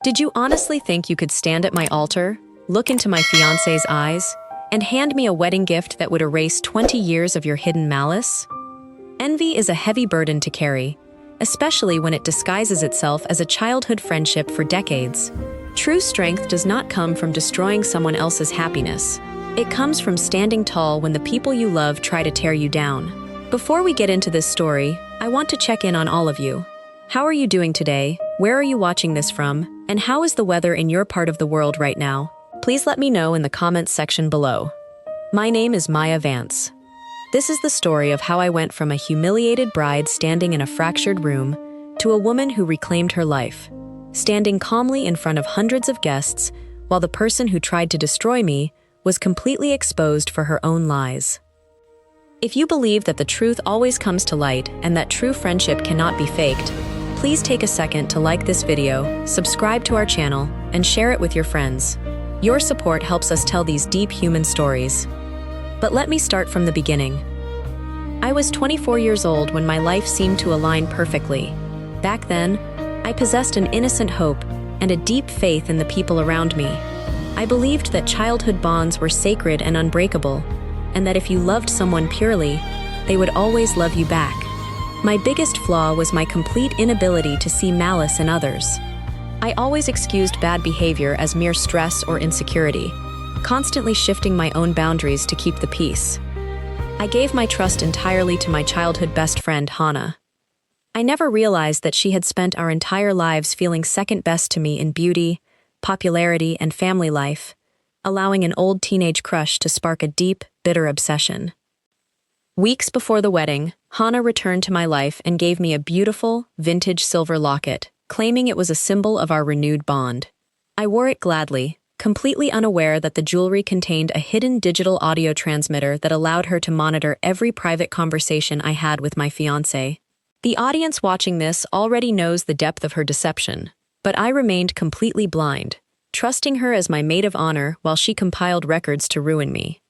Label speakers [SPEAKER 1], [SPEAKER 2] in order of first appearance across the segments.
[SPEAKER 1] Did you honestly think you could stand at my altar, look into my fiancé's eyes, and hand me a wedding gift that would erase 20 years of your hidden malice? Envy is a heavy burden to carry, especially when it disguises itself as a childhood friendship for decades. True strength does not come from destroying someone else's happiness. It comes from standing tall when the people you love try to tear you down. Before we get into this story, I want to check in on all of you. How are you doing today? Where are you watching this from? And how is the weather in your part of the world right now? Please let me know in the comments section below. My name is Maya Vance. This is the story of how I went from a humiliated bride standing in a fractured room to a woman who reclaimed her life, standing calmly in front of hundreds of guests while the person who tried to destroy me was completely exposed for her own lies. If you believe that the truth always comes to light and that true friendship cannot be faked, please take a second to like this video, subscribe to our channel, and share it with your friends. Your support helps us tell these deep human stories. But let me start from the beginning. I was 24 years old when my life seemed to align perfectly. Back then, I possessed an innocent hope and a deep faith in the people around me. I believed that childhood bonds were sacred and unbreakable, and that if you loved someone purely, they would always love you back. My biggest flaw was my complete inability to see malice in others. I always excused bad behavior as mere stress or insecurity, constantly shifting my own boundaries to keep the peace. I gave my trust entirely to my childhood best friend, Hannah. I never realized that she had spent our entire lives feeling second best to me in beauty, popularity, and family life, allowing an old teenage crush to spark a deep, bitter obsession. Weeks before the wedding, Hannah returned to my life and gave me a beautiful, vintage silver locket, claiming it was a symbol of our renewed bond. I wore it gladly, completely unaware that the jewelry contained a hidden digital audio transmitter that allowed her to monitor every private conversation I had with my fiancé. The audience watching this already knows the depth of her deception, but I remained completely blind, trusting her as my maid of honor while she compiled records to ruin me.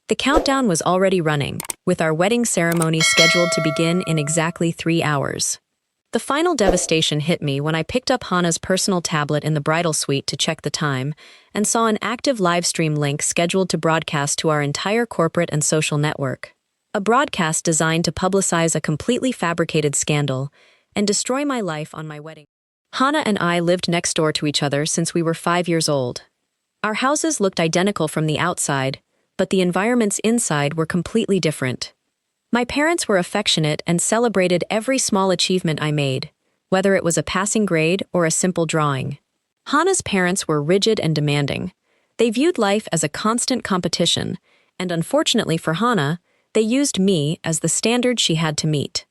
[SPEAKER 1] The countdown was already running, with our wedding ceremony scheduled to begin in exactly 3 hours. The final devastation hit me when I picked up Hannah's personal tablet in the bridal suite to check the time and saw an active livestream link scheduled to broadcast to our entire corporate and social network. A broadcast designed to publicize a completely fabricated scandal and destroy my life on my wedding. Hannah and I lived next door to each other since we were 5 years old. Our houses looked identical from the outside, but the environments inside were completely different. My parents were affectionate and celebrated every small achievement I made, whether it was a passing grade or a simple drawing. Hannah's parents were rigid and demanding. They viewed life as a constant competition, and unfortunately for Hannah, they used me as the standard she had to meet.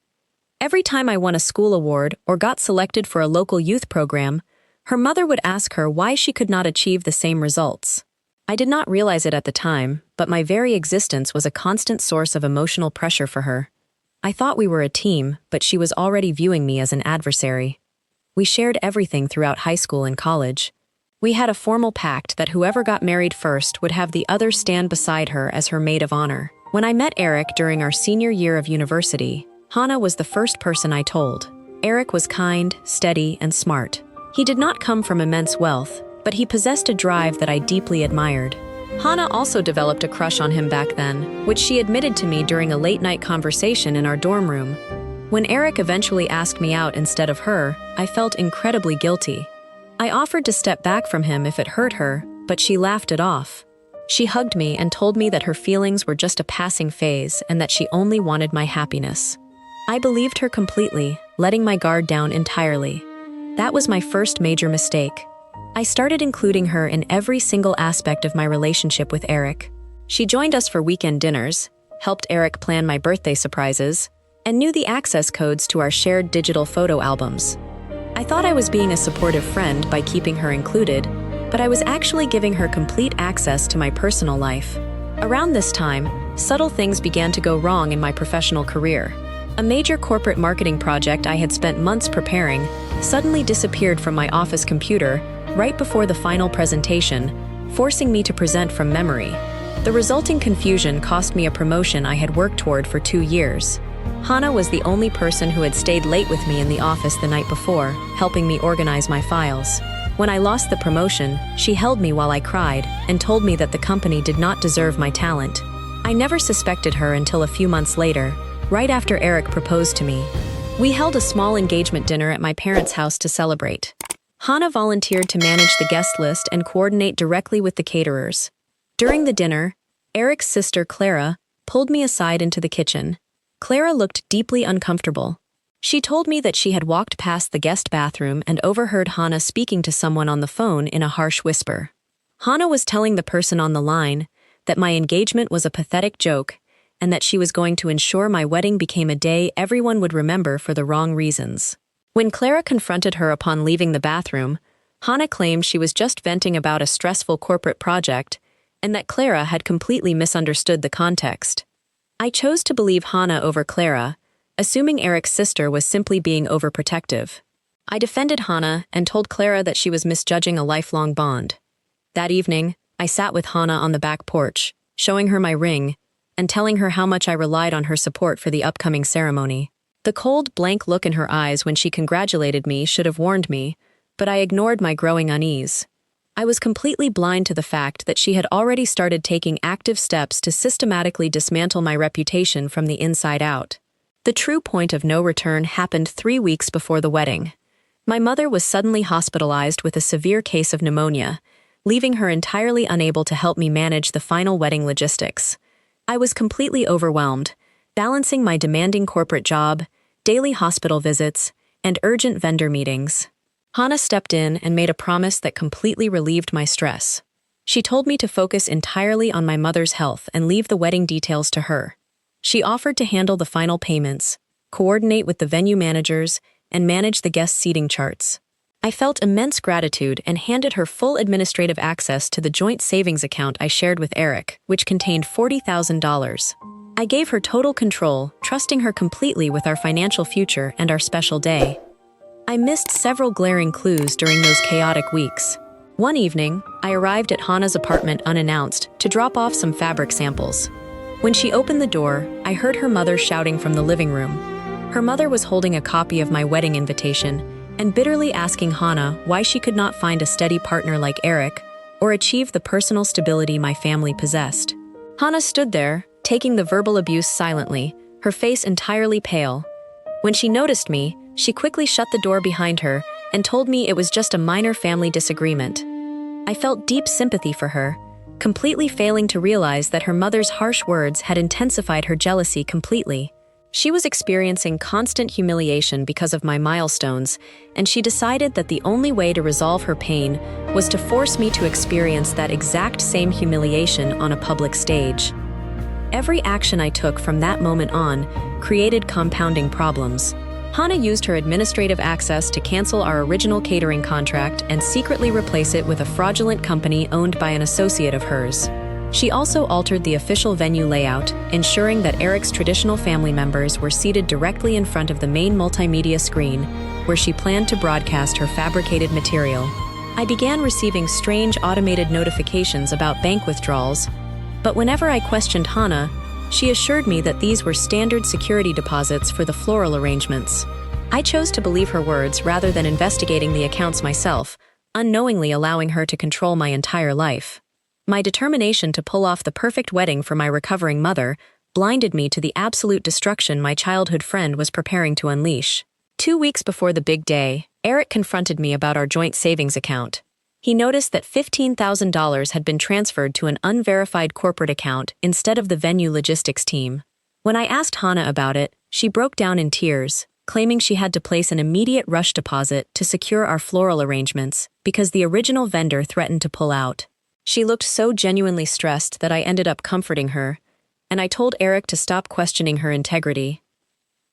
[SPEAKER 1] Every time I won a school award or got selected for a local youth program, her mother would ask her why she could not achieve the same results. I did not realize it at the time, but my very existence was a constant source of emotional pressure for her. I thought we were a team, but she was already viewing me as an adversary. We shared everything throughout high school and college. We had a formal pact that whoever got married first would have the other stand beside her as her maid of honor. When I met Eric during our senior year of university, Hannah was the first person I told. Eric was kind, steady, and smart. He did not come from immense wealth, but he possessed a drive that I deeply admired. Hannah also developed a crush on him back then, which she admitted to me during a late-night conversation in our dorm room. When Eric eventually asked me out instead of her, I felt incredibly guilty. I offered to step back from him if it hurt her, but she laughed it off. She hugged me and told me that her feelings were just a passing phase and that she only wanted my happiness. I believed her completely, letting my guard down entirely. That was my first major mistake. I started including her in every single aspect of my relationship with Eric. She joined us for weekend dinners, helped Eric plan my birthday surprises, and knew the access codes to our shared digital photo albums. I thought I was being a supportive friend by keeping her included, but I was actually giving her complete access to my personal life. Around this time, subtle things began to go wrong in my professional career. A major corporate marketing project I had spent months preparing suddenly disappeared from my office computer right before the final presentation, forcing me to present from memory. The resulting confusion cost me a promotion I had worked toward for 2 years. Hannah was the only person who had stayed late with me in the office the night before, helping me organize my files. When I lost the promotion, she held me while I cried and told me that the company did not deserve my talent. I never suspected her until a few months later, right after Eric proposed to me. We held a small engagement dinner at my parents' house to celebrate. Hannah volunteered to manage the guest list and coordinate directly with the caterers. During the dinner, Eric's sister, Clara, pulled me aside into the kitchen. Clara looked deeply uncomfortable. She told me that she had walked past the guest bathroom and overheard Hannah speaking to someone on the phone in a harsh whisper. Hannah was telling the person on the line that my engagement was a pathetic joke and that she was going to ensure my wedding became a day everyone would remember for the wrong reasons. When Clara confronted her upon leaving the bathroom, Hannah claimed she was just venting about a stressful corporate project and that Clara had completely misunderstood the context. I chose to believe Hannah over Clara, assuming Eric's sister was simply being overprotective. I defended Hannah and told Clara that she was misjudging a lifelong bond. That evening, I sat with Hannah on the back porch, showing her my ring and telling her how much I relied on her support for the upcoming ceremony. The cold, blank look in her eyes when she congratulated me should have warned me, but I ignored my growing unease. I was completely blind to the fact that she had already started taking active steps to systematically dismantle my reputation from the inside out. The true point of no return happened 3 weeks before the wedding. My mother was suddenly hospitalized with a severe case of pneumonia, leaving her entirely unable to help me manage the final wedding logistics. I was completely overwhelmed, balancing my demanding corporate job, daily hospital visits, and urgent vendor meetings. Hannah stepped in and made a promise that completely relieved my stress. She told me to focus entirely on my mother's health and leave the wedding details to her. She offered to handle the final payments, coordinate with the venue managers, and manage the guest seating charts. I felt immense gratitude and handed her full administrative access to the joint savings account I shared with Eric, which contained $40,000. I gave her total control, trusting her completely with our financial future and our special day. I missed several glaring clues during those chaotic weeks. One evening, I arrived at Hannah's apartment unannounced to drop off some fabric samples. When she opened the door, I heard her mother shouting from the living room. Her mother was holding a copy of my wedding invitation and bitterly asking Hannah why she could not find a steady partner like Eric or achieve the personal stability my family possessed. Hannah stood there, taking the verbal abuse silently, her face entirely pale. When she noticed me, she quickly shut the door behind her and told me it was just a minor family disagreement. I felt deep sympathy for her, completely failing to realize that her mother's harsh words had intensified her jealousy completely. She was experiencing constant humiliation because of my milestones, and she decided that the only way to resolve her pain was to force me to experience that exact same humiliation on a public stage. Every action I took from that moment on created compounding problems. Hannah used her administrative access to cancel our original catering contract and secretly replace it with a fraudulent company owned by an associate of hers. She also altered the official venue layout, ensuring that Eric's traditional family members were seated directly in front of the main multimedia screen, where she planned to broadcast her fabricated material. I began receiving strange automated notifications about bank withdrawals, but whenever I questioned Hannah, she assured me that these were standard security deposits for the floral arrangements. I chose to believe her words rather than investigating the accounts myself, unknowingly allowing her to control my entire life. My determination to pull off the perfect wedding for my recovering mother blinded me to the absolute destruction my childhood friend was preparing to unleash. 2 weeks before the big day, Eric confronted me about our joint savings account. He noticed that $15,000 had been transferred to an unverified corporate account instead of the venue logistics team. When I asked Hannah about it, she broke down in tears, claiming she had to place an immediate rush deposit to secure our floral arrangements because the original vendor threatened to pull out. She looked so genuinely stressed that I ended up comforting her, and I told Eric to stop questioning her integrity.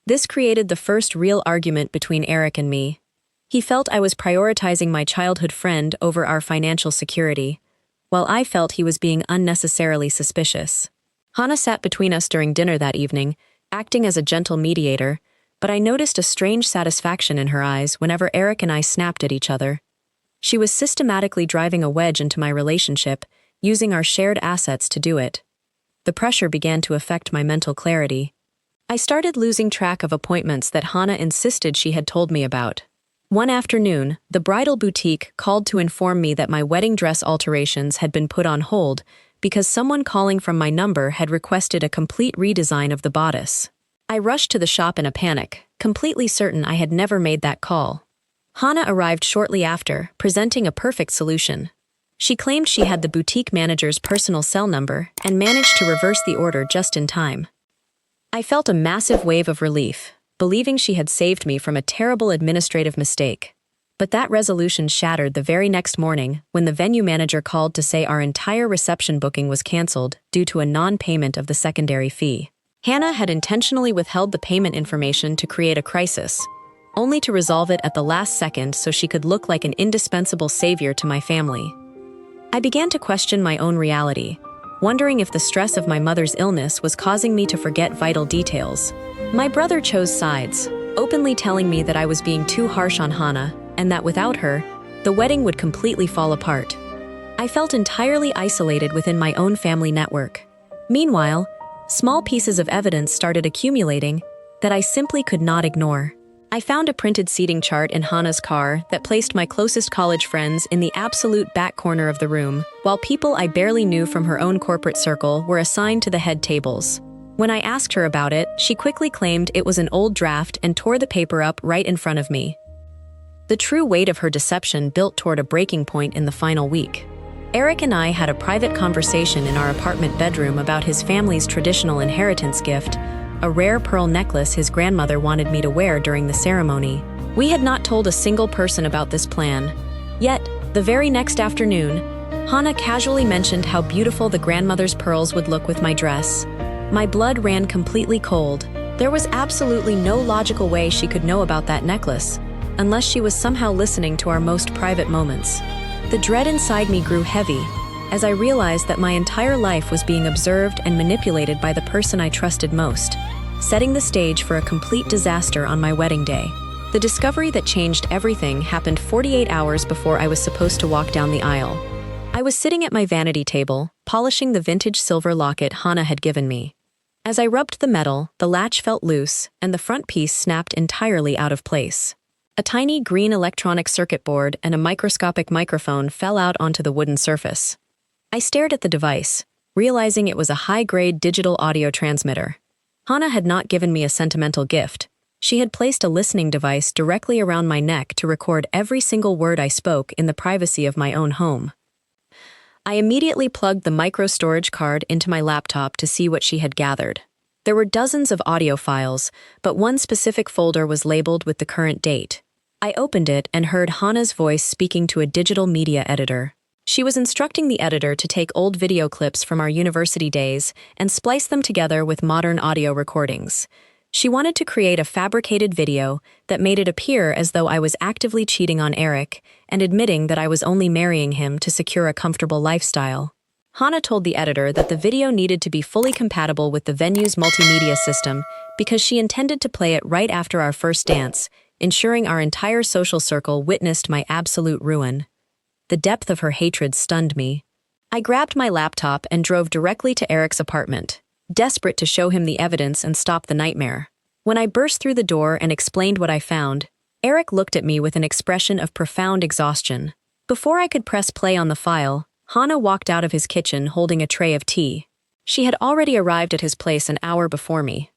[SPEAKER 1] This created the first real argument between Eric and me. He felt I was prioritizing my childhood friend over our financial security, while I felt he was being unnecessarily suspicious. Hannah sat between us during dinner that evening, acting as a gentle mediator, but I noticed a strange satisfaction in her eyes whenever Eric and I snapped at each other. She was systematically driving a wedge into my relationship, using our shared assets to do it. The pressure began to affect my mental clarity. I started losing track of appointments that Hannah insisted she had told me about. One afternoon, the bridal boutique called to inform me that my wedding dress alterations had been put on hold because someone calling from my number had requested a complete redesign of the bodice. I rushed to the shop in a panic, completely certain I had never made that call. Hana arrived shortly after, presenting a perfect solution. She claimed she had the boutique manager's personal cell number and managed to reverse the order just in time. I felt a massive wave of relief, believing she had saved me from a terrible administrative mistake. But that resolution shattered the very next morning when the venue manager called to say our entire reception booking was canceled due to a non-payment of the secondary fee. Hannah had intentionally withheld the payment information to create a crisis, only to resolve it at the last second so she could look like an indispensable savior to my family. I began to question my own reality, wondering if the stress of my mother's illness was causing me to forget vital details. My brother chose sides, openly telling me that I was being too harsh on Hana and that without her, the wedding would completely fall apart. I felt entirely isolated within my own family network. Meanwhile, small pieces of evidence started accumulating that I simply could not ignore. I found a printed seating chart in Hana's car that placed my closest college friends in the absolute back corner of the room, while people I barely knew from her own corporate circle were assigned to the head tables. When I asked her about it, she quickly claimed it was an old draft and tore the paper up right in front of me. The true weight of her deception built toward a breaking point in the final week. Eric and I had a private conversation in our apartment bedroom about his family's traditional inheritance gift, a rare pearl necklace his grandmother wanted me to wear during the ceremony. We had not told a single person about this plan. Yet, the very next afternoon, Hana casually mentioned how beautiful the grandmother's pearls would look with my dress. My blood ran completely cold. There was absolutely no logical way she could know about that necklace, unless she was somehow listening to our most private moments. The dread inside me grew heavy, as I realized that my entire life was being observed and manipulated by the person I trusted most, setting the stage for a complete disaster on my wedding day. The discovery that changed everything happened 48 hours before I was supposed to walk down the aisle. I was sitting at my vanity table, polishing the vintage silver locket Hana had given me. As I rubbed the metal, the latch felt loose, and the front piece snapped entirely out of place. A tiny green electronic circuit board and a microscopic microphone fell out onto the wooden surface. I stared at the device, realizing it was a high-grade digital audio transmitter. Hana had not given me a sentimental gift. She had placed a listening device directly around my neck to record every single word I spoke in the privacy of my own home. I immediately plugged the micro storage card into my laptop to see what she had gathered. There were dozens of audio files, but one specific folder was labeled with the current date. I opened it and heard Hana's voice speaking to a digital media editor. She was instructing the editor to take old video clips from our university days and splice them together with modern audio recordings. She wanted to create a fabricated video that made it appear as though I was actively cheating on Eric and admitting that I was only marrying him to secure a comfortable lifestyle. Hana told the editor that the video needed to be fully compatible with the venue's multimedia system because she intended to play it right after our first dance, ensuring our entire social circle witnessed my absolute ruin. The depth of her hatred stunned me. I grabbed my laptop and drove directly to Eric's apartment, desperate to show him the evidence and stop the nightmare. When I burst through the door and explained what I found, Eric looked at me with an expression of profound exhaustion. Before I could press play on the file, Hana walked out of his kitchen holding a tray of tea. She had already arrived at his place an hour before me.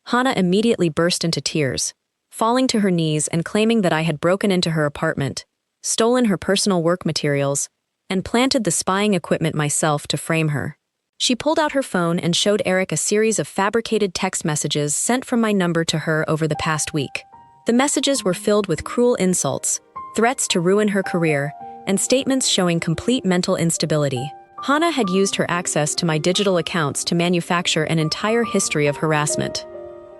[SPEAKER 1] Hana immediately burst into tears, falling to her knees and claiming that I had broken into her apartment, stolen her personal work materials, and planted the spying equipment myself to frame her. She pulled out her phone and showed Eric a series of fabricated text messages sent from my number to her over the past week. The messages were filled with cruel insults, threats to ruin her career, and statements showing complete mental instability. Hana had used her access to my digital accounts to manufacture an entire history of harassment.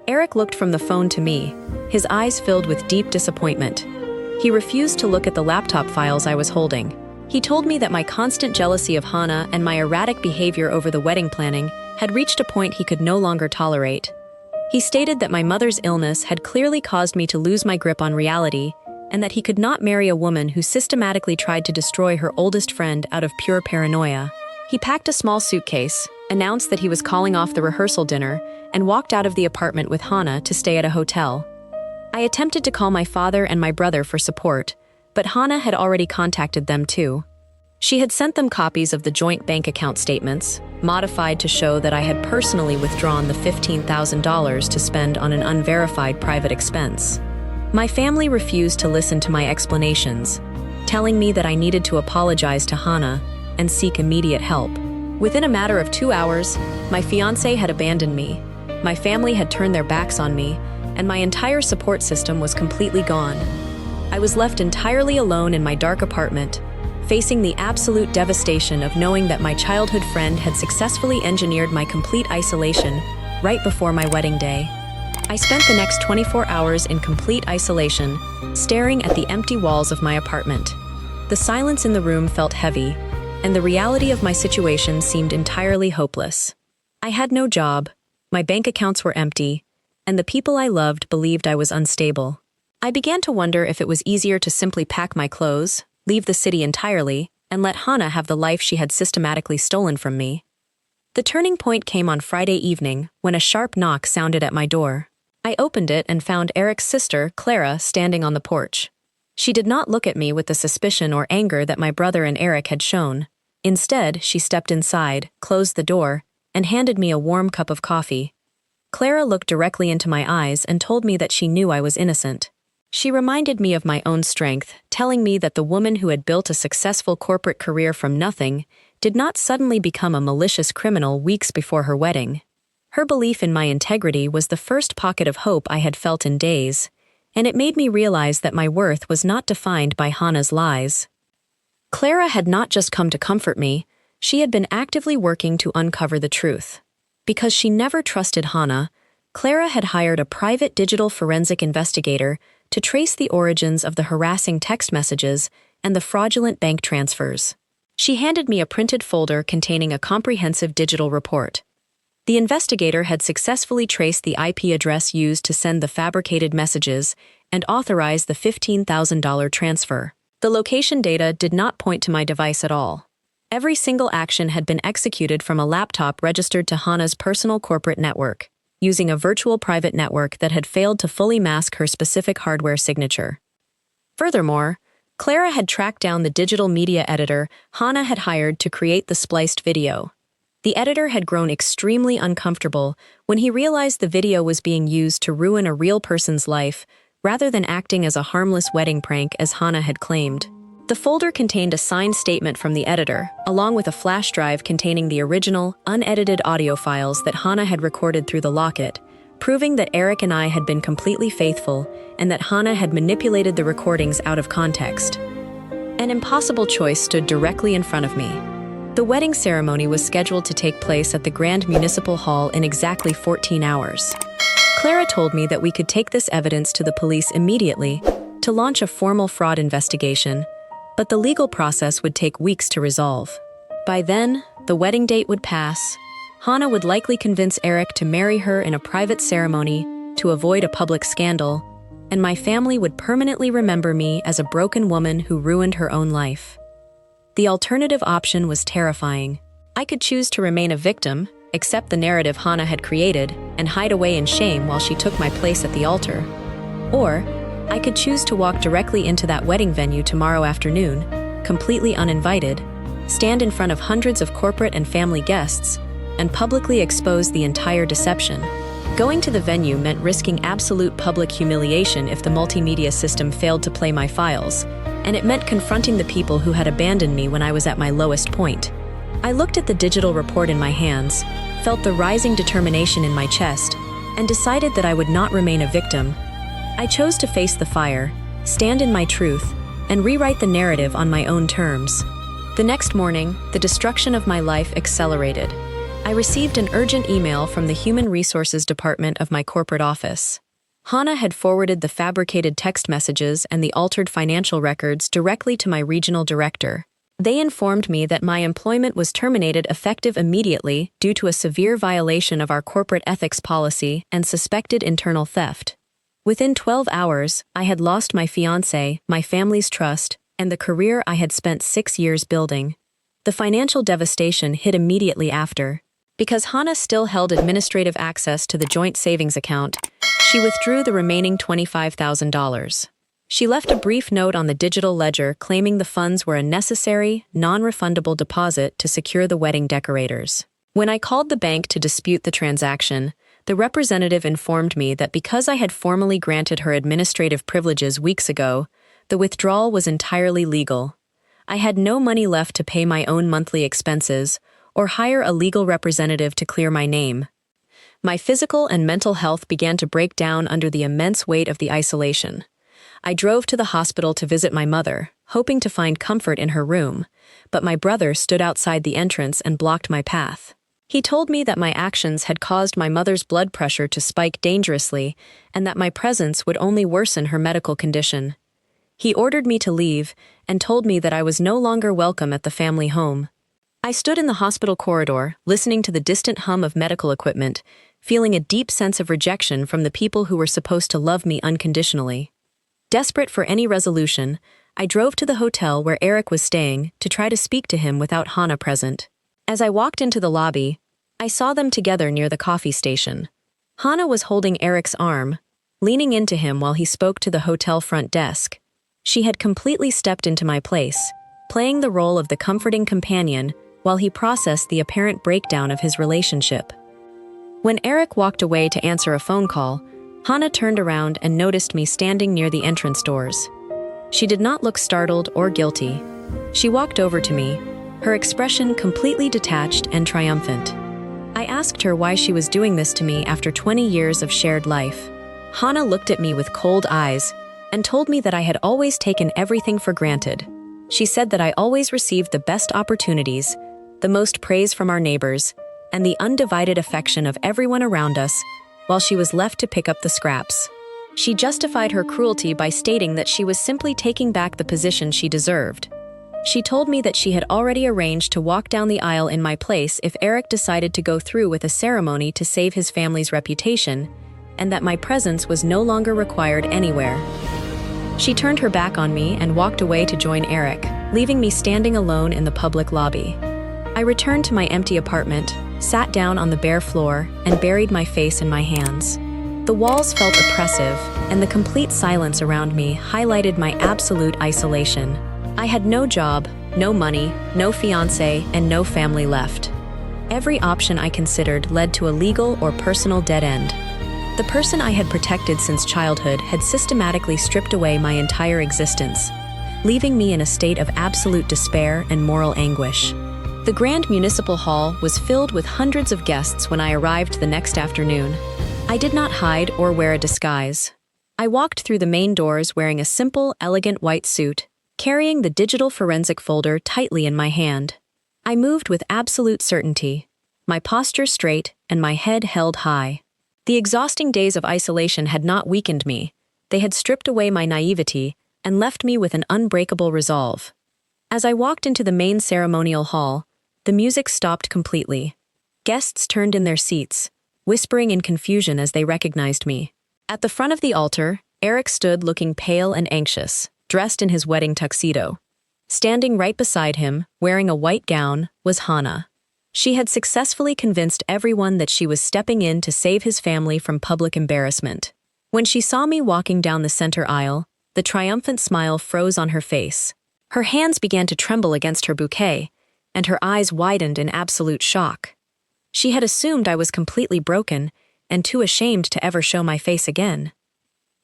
[SPEAKER 1] Eric looked from the phone to me, his eyes filled with deep disappointment. He refused to look at the laptop files I was holding. He told me that my constant jealousy of Hana and my erratic behavior over the wedding planning had reached a point he could no longer tolerate. He stated that my mother's illness had clearly caused me to lose my grip on reality, and that he could not marry a woman who systematically tried to destroy her oldest friend out of pure paranoia. He packed a small suitcase, announced that he was calling off the rehearsal dinner, and walked out of the apartment with Hana to stay at a hotel. I attempted to call my father and my brother for support, but Hannah had already contacted them too. She had sent them copies of the joint bank account statements, modified to show that I had personally withdrawn the $15,000 to spend on an unverified private expense. My family refused to listen to my explanations, telling me that I needed to apologize to Hannah and seek immediate help. Within a matter of 2 hours, my fiancé had abandoned me, my family had turned their backs on me, and my entire support system was completely gone. I was left entirely alone in my dark apartment, facing the absolute devastation of knowing that my childhood friend had successfully engineered my complete isolation right before my wedding day. I spent the next 24 hours in complete isolation, staring at the empty walls of my apartment. The silence in the room felt heavy, and the reality of my situation seemed entirely hopeless. I had no job, my bank accounts were empty, and the people I loved believed I was unstable. I began to wonder if it was easier to simply pack my clothes, leave the city entirely, and let Hannah have the life she had systematically stolen from me. The turning point came on Friday evening when a sharp knock sounded at my door. I opened it and found Eric's sister, Clara, standing on the porch. She did not look at me with the suspicion or anger that my brother and Eric had shown. Instead, she stepped inside, closed the door, and handed me a warm cup of coffee. Clara looked directly into my eyes and told me that she knew I was innocent. She reminded me of my own strength, telling me that the woman who had built a successful corporate career from nothing did not suddenly become a malicious criminal weeks before her wedding. Her belief in my integrity was the first pocket of hope I had felt in days, and it made me realize that my worth was not defined by Hannah's lies. Clara had not just come to comfort me, she had been actively working to uncover the truth. Because she never trusted Hannah, Clara had hired a private digital forensic investigator to trace the origins of the harassing text messages and the fraudulent bank transfers. She handed me a printed folder containing a comprehensive digital report. The investigator had successfully traced the IP address used to send the fabricated messages and authorized the $15,000 transfer. The location data did not point to my device at all. Every single action had been executed from a laptop registered to Hannah's personal corporate network, using a virtual private network that had failed to fully mask her specific hardware signature. Furthermore, Clara had tracked down the digital media editor Hannah had hired to create the spliced video. The editor had grown extremely uncomfortable when he realized the video was being used to ruin a real person's life rather than acting as a harmless wedding prank as Hannah had claimed. The folder contained a signed statement from the editor, along with a flash drive containing the original, unedited audio files that Hannah had recorded through the locket, proving that Eric and I had been completely faithful and that Hannah had manipulated the recordings out of context. An impossible choice stood directly in front of me. The wedding ceremony was scheduled to take place at the Grand Municipal Hall in exactly 14 hours. Clara told me that we could take this evidence to the police immediately to launch a formal fraud investigation, but the legal process would take weeks to resolve. By then, the wedding date would pass. Hannah would likely convince Eric to marry her in a private ceremony to avoid a public scandal, and my family would permanently remember me as a broken woman who ruined her own life. The alternative option was terrifying. I could choose to remain a victim, accept the narrative Hannah had created, and hide away in shame while she took my place at the altar. Or, I could choose to walk directly into that wedding venue tomorrow afternoon, completely uninvited, stand in front of hundreds of corporate and family guests, and publicly expose the entire deception. Going to the venue meant risking absolute public humiliation if the multimedia system failed to play my files, and it meant confronting the people who had abandoned me when I was at my lowest point. I looked at the digital report in my hands, felt the rising determination in my chest, and decided that I would not remain a victim. I chose to face the fire, stand in my truth, and rewrite the narrative on my own terms. The next morning, the destruction of my life accelerated. I received an urgent email from the Human Resources Department of my corporate office. Hannah had forwarded the fabricated text messages and the altered financial records directly to my regional director. They informed me that my employment was terminated effective immediately due to a severe violation of our corporate ethics policy and suspected internal theft. Within 12 hours, I had lost my fiancé, my family's trust, and the career I had spent 6 years building. The financial devastation hit immediately after. Because Hannah still held administrative access to the joint savings account, She withdrew the remaining $25,000. She left a brief note on the digital ledger claiming the funds were a necessary, non-refundable deposit to secure the wedding decorators. When I called the bank to dispute the transaction, the representative informed me that because I had formally granted her administrative privileges weeks ago, the withdrawal was entirely legal. I had no money left to pay my own monthly expenses or hire a legal representative to clear my name. My physical and mental health began to break down under the immense weight of the isolation. I drove to the hospital to visit my mother, hoping to find comfort in her room, but my brother stood outside the entrance and blocked my path. He told me that my actions had caused my mother's blood pressure to spike dangerously and that my presence would only worsen her medical condition. He ordered me to leave and told me that I was no longer welcome at the family home. I stood in the hospital corridor, listening to the distant hum of medical equipment, feeling a deep sense of rejection from the people who were supposed to love me unconditionally. Desperate for any resolution, I drove to the hotel where Eric was staying to try to speak to him without Hannah present. As I walked into the lobby, I saw them together near the coffee station. Hannah was holding Eric's arm, leaning into him while he spoke to the hotel front desk. She had completely stepped into my place, playing the role of the comforting companion while he processed the apparent breakdown of his relationship. When Eric walked away to answer a phone call, Hannah turned around and noticed me standing near the entrance doors. She did not look startled or guilty. She walked over to me, her expression completely detached and triumphant. I asked her why she was doing this to me after 20 years of shared life. Hannah looked at me with cold eyes and told me that I had always taken everything for granted. She said that I always received the best opportunities, the most praise from our neighbors, and the undivided affection of everyone around us, while she was left to pick up the scraps. She justified her cruelty by stating that she was simply taking back the position she deserved. She told me that she had already arranged to walk down the aisle in my place if Eric decided to go through with a ceremony to save his family's reputation, and that my presence was no longer required anywhere. She turned her back on me and walked away to join Eric, leaving me standing alone in the public lobby. I returned to my empty apartment, sat down on the bare floor, and buried my face in my hands. The walls felt oppressive, and the complete silence around me highlighted my absolute isolation. I had no job, no money, no fiancé, and no family left. Every option I considered led to a legal or personal dead end. The person I had protected since childhood had systematically stripped away my entire existence, leaving me in a state of absolute despair and moral anguish. The Grand Municipal Hall was filled with hundreds of guests when I arrived the next afternoon. I did not hide or wear a disguise. I walked through the main doors wearing a simple, elegant white suit, carrying the digital forensic folder tightly in my hand. I moved with absolute certainty, my posture straight and my head held high. The exhausting days of isolation had not weakened me. They had stripped away my naivety and left me with an unbreakable resolve. As I walked into the main ceremonial hall, the music stopped completely. Guests turned in their seats, whispering in confusion as they recognized me. At the front of the altar, Eric stood looking pale and anxious, dressed in his wedding tuxedo. Standing right beside him, wearing a white gown, was Hannah. She had successfully convinced everyone that she was stepping in to save his family from public embarrassment. When she saw me walking down the center aisle, the triumphant smile froze on her face. Her hands began to tremble against her bouquet, and her eyes widened in absolute shock. She had assumed I was completely broken and too ashamed to ever show my face again.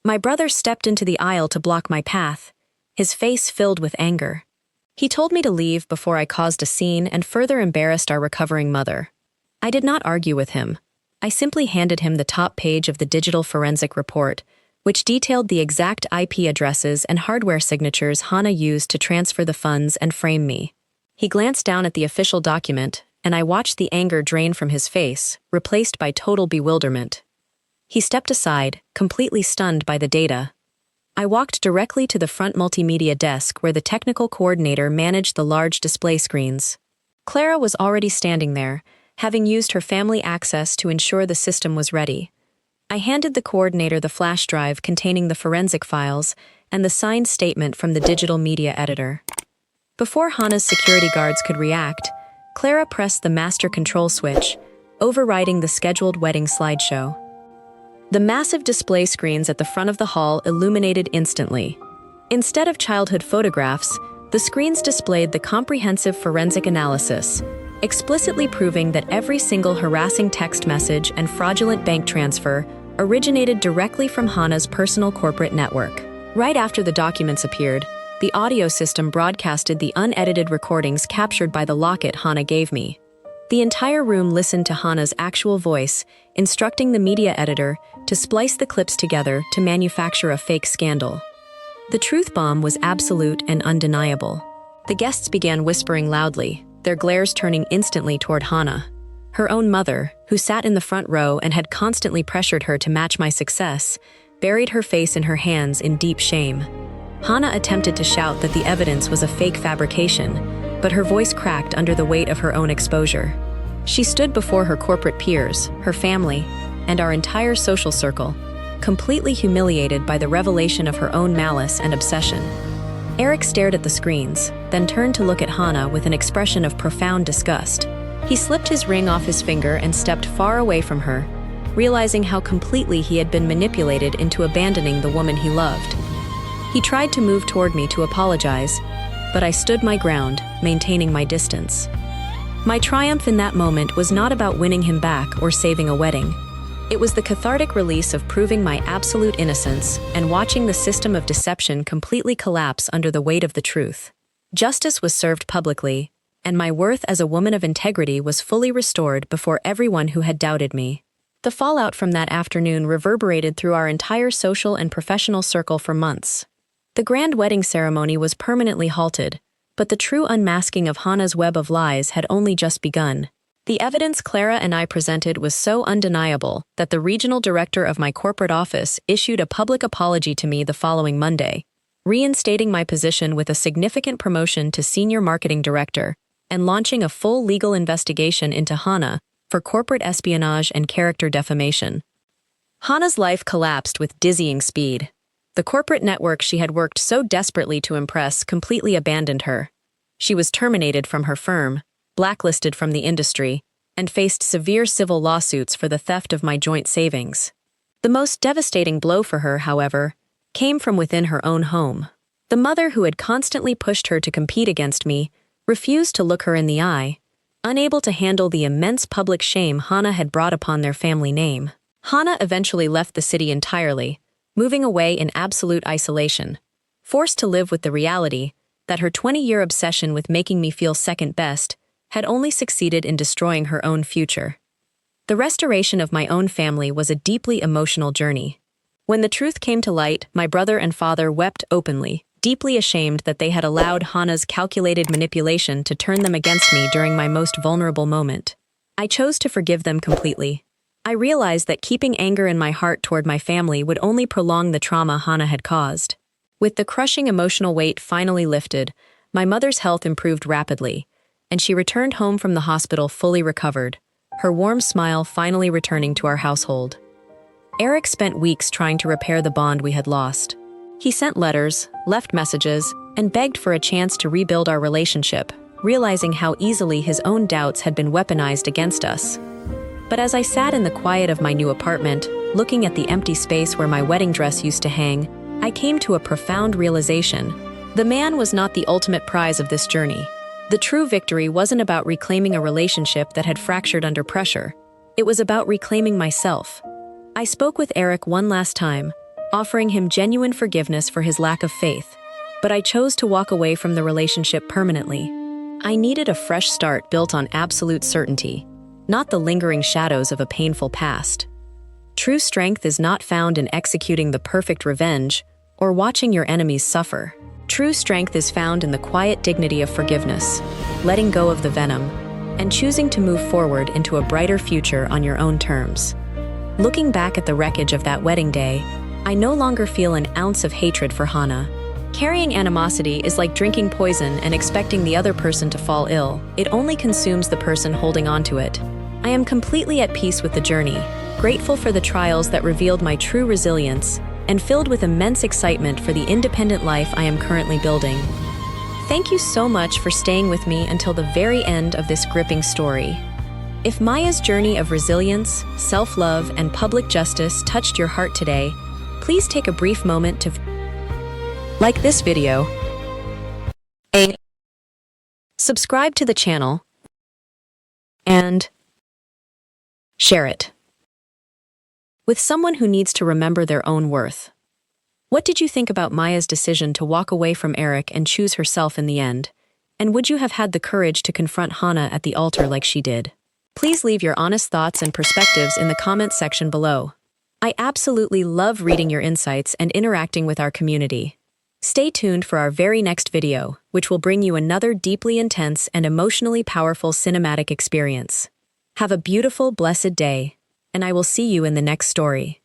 [SPEAKER 1] My brother stepped into the aisle to block my path, his face filled with anger. He told me to leave before I caused a scene and further embarrassed our recovering mother. I did not argue with him. I simply handed him the top page of the digital forensic report, which detailed the exact IP addresses and hardware signatures Hannah used to transfer the funds and frame me. He glanced down at the official document, and I watched the anger drain from his face, replaced by total bewilderment. He stepped aside, completely stunned by the data. I walked directly to the front multimedia desk where the technical coordinator managed the large display screens. Clara was already standing there, having used her family access to ensure the system was ready. I handed the coordinator the flash drive containing the forensic files and the signed statement from the digital media editor. Before Hannah's security guards could react, Clara pressed the master control switch, overriding the scheduled wedding slideshow. The massive display screens at the front of the hall illuminated instantly. Instead of childhood photographs, the screens displayed the comprehensive forensic analysis, explicitly proving that every single harassing text message and fraudulent bank transfer originated directly from Hannah's personal corporate network. Right after the documents appeared, the audio system broadcasted the unedited recordings captured by the locket Hannah gave me. The entire room listened to Hannah's actual voice, instructing the media editor to splice the clips together to manufacture a fake scandal. The truth bomb was absolute and undeniable. The guests began whispering loudly, their glares turning instantly toward Hannah. Her own mother, who sat in the front row and had constantly pressured her to match my success, buried her face in her hands in deep shame. Hannah attempted to shout that the evidence was a fake fabrication, but her voice cracked under the weight of her own exposure. She stood before her corporate peers, her family, and our entire social circle, completely humiliated by the revelation of her own malice and obsession. Eric stared at the screens, then turned to look at Hannah with an expression of profound disgust. He slipped his ring off his finger and stepped far away from her, realizing how completely he had been manipulated into abandoning the woman he loved. He tried to move toward me to apologize, but I stood my ground, maintaining my distance. My triumph in that moment was not about winning him back or saving a wedding. It was the cathartic release of proving my absolute innocence and watching the system of deception completely collapse under the weight of the truth. Justice was served publicly, and my worth as a woman of integrity was fully restored before everyone who had doubted me. The fallout from that afternoon reverberated through our entire social and professional circle for months. The grand wedding ceremony was permanently halted, but the true unmasking of Hannah's web of lies had only just begun. The evidence Clara and I presented was so undeniable that the regional director of my corporate office issued a public apology to me the following Monday, reinstating my position with a significant promotion to senior marketing director and launching a full legal investigation into Hannah for corporate espionage and character defamation. Hannah's life collapsed with dizzying speed. The corporate network she had worked so desperately to impress completely abandoned her. She was terminated from her firm, blacklisted from the industry, and faced severe civil lawsuits for the theft of my joint savings. The most devastating blow for her, however, came from within her own home. The mother who had constantly pushed her to compete against me refused to look her in the eye, unable to handle the immense public shame Hannah had brought upon their family name. Hannah eventually left the city entirely, moving away in absolute isolation, forced to live with the reality that her 20-year obsession with making me feel second best had only succeeded in destroying her own future. The restoration of my own family was a deeply emotional journey. When the truth came to light, my brother and father wept openly, deeply ashamed that they had allowed Hannah's calculated manipulation to turn them against me during my most vulnerable moment. I chose to forgive them completely. I realized that keeping anger in my heart toward my family would only prolong the trauma Hannah had caused. With the crushing emotional weight finally lifted, my mother's health improved rapidly, and she returned home from the hospital fully recovered, her warm smile finally returning to our household. Eric spent weeks trying to repair the bond we had lost. He sent letters, left messages, and begged for a chance to rebuild our relationship, realizing how easily his own doubts had been weaponized against us. But as I sat in the quiet of my new apartment, looking at the empty space where my wedding dress used to hang, I came to a profound realization. The man was not the ultimate prize of this journey. The true victory wasn't about reclaiming a relationship that had fractured under pressure. It was about reclaiming myself. I spoke with Eric one last time, offering him genuine forgiveness for his lack of faith, but I chose to walk away from the relationship permanently. I needed a fresh start built on absolute certainty, not the lingering shadows of a painful past. True strength is not found in executing the perfect revenge or watching your enemies suffer. True strength is found in the quiet dignity of forgiveness, letting go of the venom, and choosing to move forward into a brighter future on your own terms. Looking back at the wreckage of that wedding day, I no longer feel an ounce of hatred for Hannah. Carrying animosity is like drinking poison and expecting the other person to fall ill. It only consumes the person holding on to it. I am completely at peace with the journey, grateful for the trials that revealed my true resilience, and filled with immense excitement for the independent life I am currently building. Thank you so much for staying with me until the very end of this gripping story. If Maya's journey of resilience, self-love, and public justice touched your heart today, please take a brief moment to like this video, subscribe to the channel, and share it with someone who needs to remember their own worth. What did you think about Maya's decision to walk away from Eric and choose herself in the end? And would you have had the courage to confront Hannah at the altar like she did? Please leave your honest thoughts and perspectives in the comments section below. I absolutely love reading your insights and interacting with our community. Stay tuned for our very next video, which will bring you another deeply intense and emotionally powerful cinematic experience. Have a beautiful, blessed day, and I will see you in the next story.